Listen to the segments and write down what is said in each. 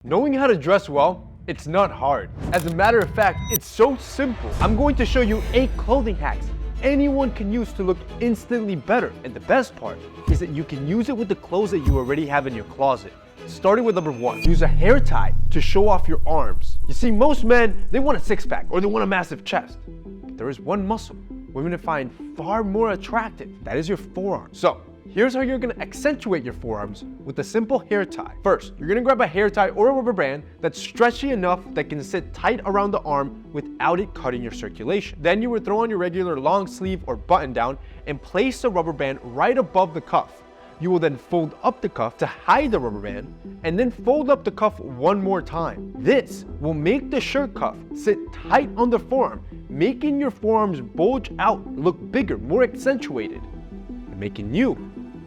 Knowing how to dress well, it's not hard. As a matter of fact, it's so simple. I'm going to show you 8 clothing hacks anyone can use to look instantly better. And the best part is that you can use it with the clothes that you already have in your closet. Starting with number 1, use a hair tie to show off your arms. You see, most men, they want a six-pack or they want a massive chest. But there is one muscle women find far more attractive. That is your forearm. So, here's how you're gonna accentuate your forearms with a simple hair tie. First, you're gonna grab a hair tie or a rubber band that's stretchy enough that can sit tight around the arm without it cutting your circulation. Then you would throw on your regular long sleeve or button down and place the rubber band right above the cuff. You will then fold up the cuff to hide the rubber band and then fold up the cuff one more time. This will make the shirt cuff sit tight on the forearm, making your forearms bulge out, look bigger, more accentuated, and making you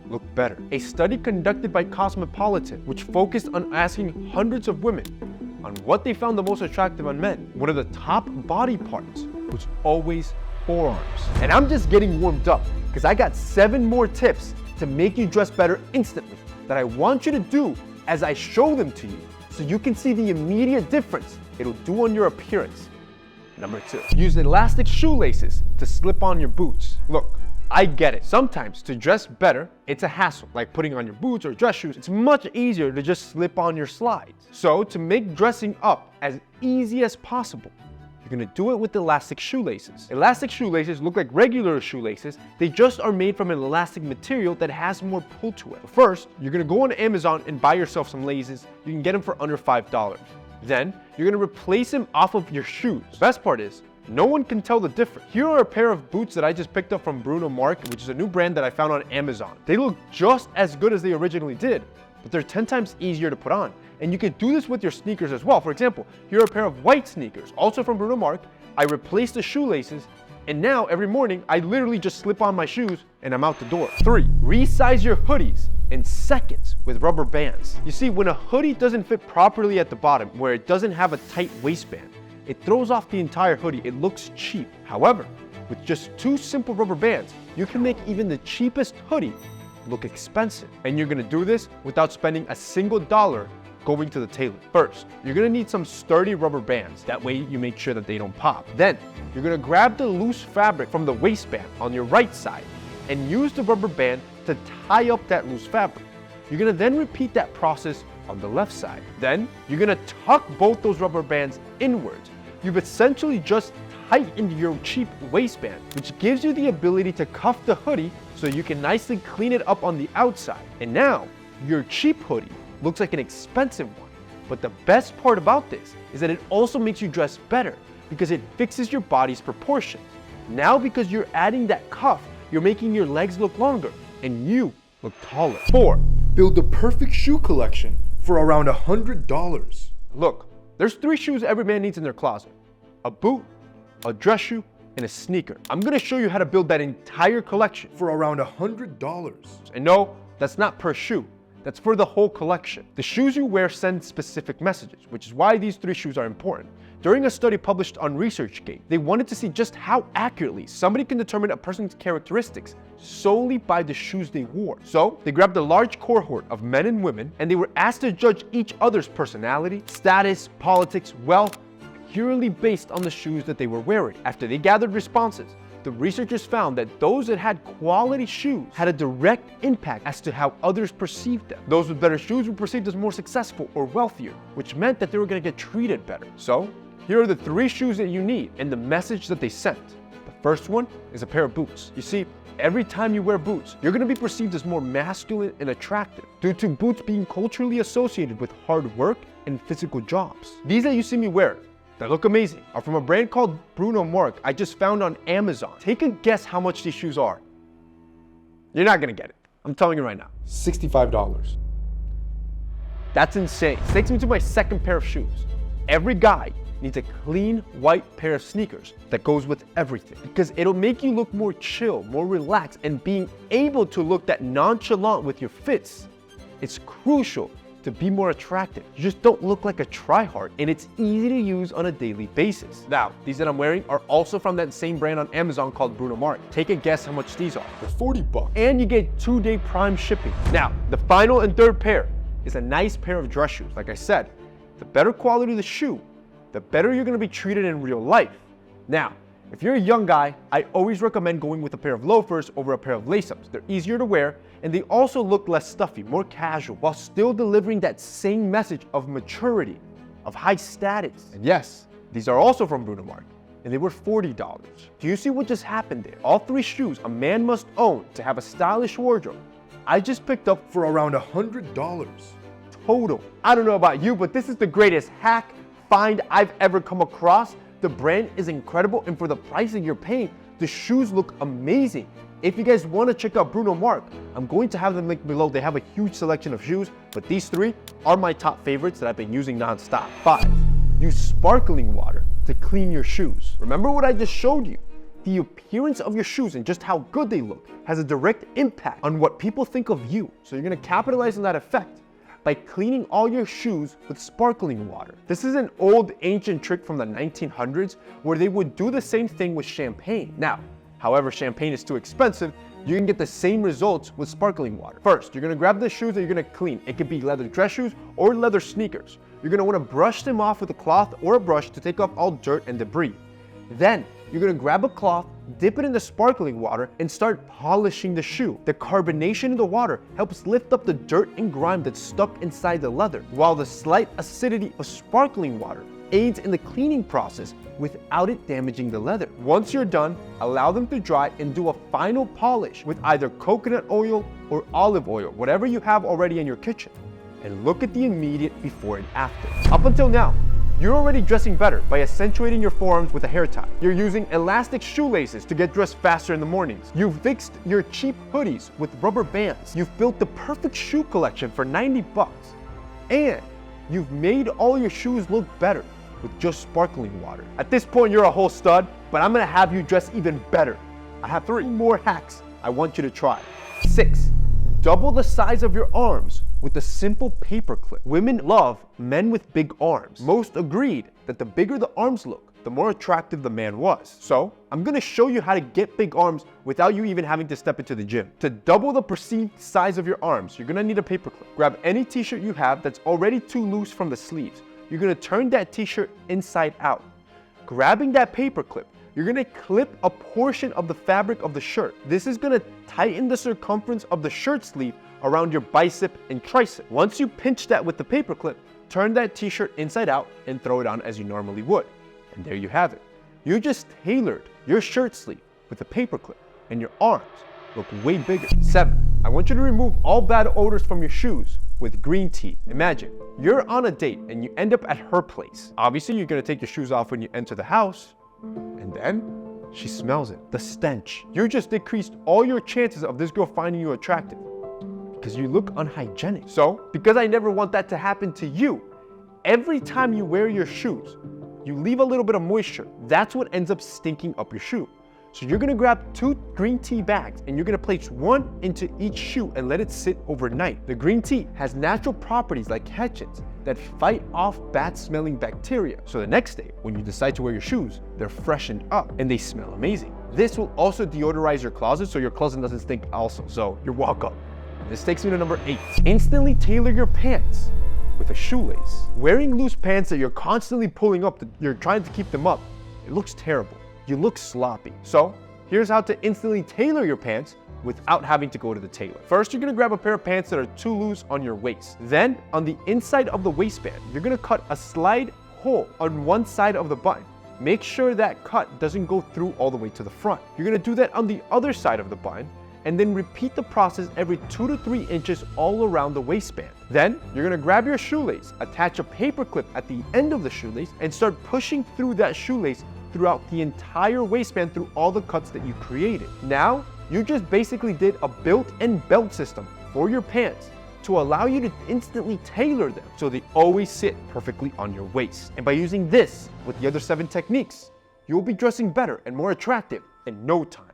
look better. A study conducted by Cosmopolitan, which focused on asking hundreds of women on what they found the most attractive on men, one of the top body parts was always forearms. And I'm just getting warmed up because I got 7 more tips to make you dress better instantly that I want you to do as I show them to you so you can see the immediate difference it'll do on your appearance. Number 2, use elastic shoelaces to slip on your boots. Look, I get it. Sometimes to dress better, it's a hassle, like putting on your boots or dress shoes. It's much easier to just slip on your slides. So to make dressing up as easy as possible, you're gonna do it with elastic shoelaces. Elastic shoelaces look like regular shoelaces. They just are made from an elastic material that has more pull to it. First, you're gonna go on Amazon and buy yourself some laces. You can get them for under $5. Then, you're gonna replace them off of your shoes. Best part is, no one can tell the difference. Here are a pair of boots that I just picked up from Bruno Mars, which is a new brand that I found on Amazon. They look just as good as they originally did, but they're 10 times easier to put on. And you can do this with your sneakers as well. For example, here are a pair of white sneakers, also from Bruno Mars. I replaced the shoelaces, and now every morning I literally just slip on my shoes and I'm out the door. 3, resize your hoodies in seconds with rubber bands. You see, when a hoodie doesn't fit properly at the bottom, where it doesn't have a tight waistband, it throws off the entire hoodie. It looks cheap. However, with just 2 simple rubber bands, you can make even the cheapest hoodie look expensive. And you're gonna do this without spending a single dollar going to the tailor. First, you're gonna need some sturdy rubber bands. That way you make sure that they don't pop. Then, you're gonna grab the loose fabric from the waistband on your right side and use the rubber band to tie up that loose fabric. You're gonna then repeat that process on the left side. Then, you're gonna tuck both those rubber bands inwards. You've essentially just tightened your cheap waistband, which gives you the ability to cuff the hoodie so you can nicely clean it up on the outside. And now, your cheap hoodie looks like an expensive one. But the best part about this is that it also makes you dress better because it fixes your body's proportions. Now, because you're adding that cuff, you're making your legs look longer and you look taller. 4, build the perfect shoe collection for around $100. Look, there's 3 shoes every man needs in their closet: a boot, a dress shoe, and a sneaker. I'm gonna show you how to build that entire collection for around $100. And no, that's not per shoe. That's for the whole collection. The shoes you wear send specific messages, which is why these 3 shoes are important. During a study published on ResearchGate, they wanted to see just how accurately somebody can determine a person's characteristics solely by the shoes they wore. So they grabbed a large cohort of men and women, and they were asked to judge each other's personality, status, politics, wealth, purely based on the shoes that they were wearing. After they gathered responses, the researchers found that those that had quality shoes had a direct impact as to how others perceived them. Those with better shoes were perceived as more successful or wealthier, which meant that they were going to get treated better. So, here are the 3 shoes that you need and the message that they sent. The first one is a pair of boots. You see, every time you wear boots, you're going to be perceived as more masculine and attractive due to boots being culturally associated with hard work and physical jobs. These that you see me wear, that look amazing, are from a brand called Bruno Mars I just found on Amazon. Take a guess how much these shoes are. You're not gonna get it. I'm telling you right now. $65. That's insane. This takes me to my second pair of shoes. Every guy needs a clean white pair of sneakers that goes with everything because it'll make you look more chill, more relaxed, and being able to look that nonchalant with your fits. It's crucial to be more attractive. You just don't look like a tryhard, and it's easy to use on a daily basis. Now, these that I'm wearing are also from that same brand on Amazon called Bruno Mars. Take a guess how much these are. For $40. And you get 2-day prime shipping. Now, the final and third pair is a nice pair of dress shoes. Like I said, the better quality the shoe, the better you're going to be treated in real life. Now, if you're a young guy, I always recommend going with a pair of loafers over a pair of lace-ups. They're easier to wear, and they also look less stuffy, more casual, while still delivering that same message of maturity, of high status. And yes, these are also from Bruno Mars, and they were $40. Do you see what just happened there? All three shoes a man must own to have a stylish wardrobe, I just picked up for around $100. total. I don't know about you, but this is the greatest hack find I've ever come across. The brand is incredible, and for the price that you're paying, the shoes look amazing. If you guys want to check out Bruno Mars, I'm going to have them linked below. They have a huge selection of shoes, but these three are my top favorites that I've been using nonstop. 5. Use sparkling water to clean your shoes. Remember what I just showed you? The appearance of your shoes and just how good they look has a direct impact on what people think of you. So you're going to capitalize on that effect by cleaning all your shoes with sparkling water. This is an old ancient trick from the 1900s where they would do the same thing with champagne. Now, however, champagne is too expensive, you can get the same results with sparkling water. First, you're gonna grab the shoes that you're gonna clean. It could be leather dress shoes or leather sneakers. You're gonna wanna brush them off with a cloth or a brush to take off all dirt and debris. Then, you're gonna grab a cloth, dip it in the sparkling water, and start polishing the shoe. The carbonation in the water helps lift up the dirt and grime that's stuck inside the leather, while the slight acidity of sparkling water aids in the cleaning process without it damaging the leather. Once you're done, allow them to dry and do a final polish with either coconut oil or olive oil, whatever you have already in your kitchen. And look at the immediate before and after. Up until now, you're already dressing better by accentuating your forearms with a hair tie. You're using elastic shoelaces to get dressed faster in the mornings. You've fixed your cheap hoodies with rubber bands. You've built the perfect shoe collection for $90. And you've made all your shoes look better with just sparkling water. At this point, you're a whole stud, but I'm gonna have you dress even better. I have 3 more hacks I want you to try. 6. Double the size of your arms with a simple paper clip. Women love men with big arms. Most agreed that the bigger the arms look, the more attractive the man was. So, I'm gonna show you how to get big arms without you even having to step into the gym. To double the perceived size of your arms, you're gonna need a paper clip. Grab any t-shirt you have that's already too loose from the sleeves. You're gonna turn that t-shirt inside out. Grabbing that paper clip, you're gonna clip a portion of the fabric of the shirt. This is gonna tighten the circumference of the shirt sleeve around your bicep and tricep. Once you pinch that with the paper clip, turn that t-shirt inside out and throw it on as you normally would. And there you have it. You just tailored your shirt sleeve with a paper clip, and your arms look way bigger. 7. I want you to remove all bad odors from your shoes with green tea. Imagine, you're on a date and you end up at her place. Obviously, you're gonna take your shoes off when you enter the house, and then she smells it. The stench. You just decreased all your chances of this girl finding you attractive because you look unhygienic. So, because I never want that to happen to you, every time you wear your shoes, you leave a little bit of moisture. That's what ends up stinking up your shoe. So you're gonna grab 2 green tea bags and you're gonna place 1 into each shoe and let it sit overnight. The green tea has natural properties like catechins that fight off bad smelling bacteria. So the next day, when you decide to wear your shoes, they're freshened up and they smell amazing. This will also deodorize your closet so your closet doesn't stink also. So you're welcome. This takes me to number 8. Instantly tailor your pants with a shoelace. Wearing loose pants that you're constantly pulling up, you're trying to keep them up, it looks terrible. You look sloppy. So here's how to instantly tailor your pants without having to go to the tailor. First, you're gonna grab a pair of pants that are too loose on your waist. Then on the inside of the waistband, you're gonna cut a slide hole on one side of the button. Make sure that cut doesn't go through all the way to the front. You're gonna do that on the other side of the button, and then repeat the process every 2 to 3 inches all around the waistband. Then, you're gonna grab your shoelace, attach a paper clip at the end of the shoelace, and start pushing through that shoelace throughout the entire waistband through all the cuts that you created. Now, you just basically did a built-in belt system for your pants to allow you to instantly tailor them so they always sit perfectly on your waist. And by using this with the other 7 techniques, you'll be dressing better and more attractive in no time.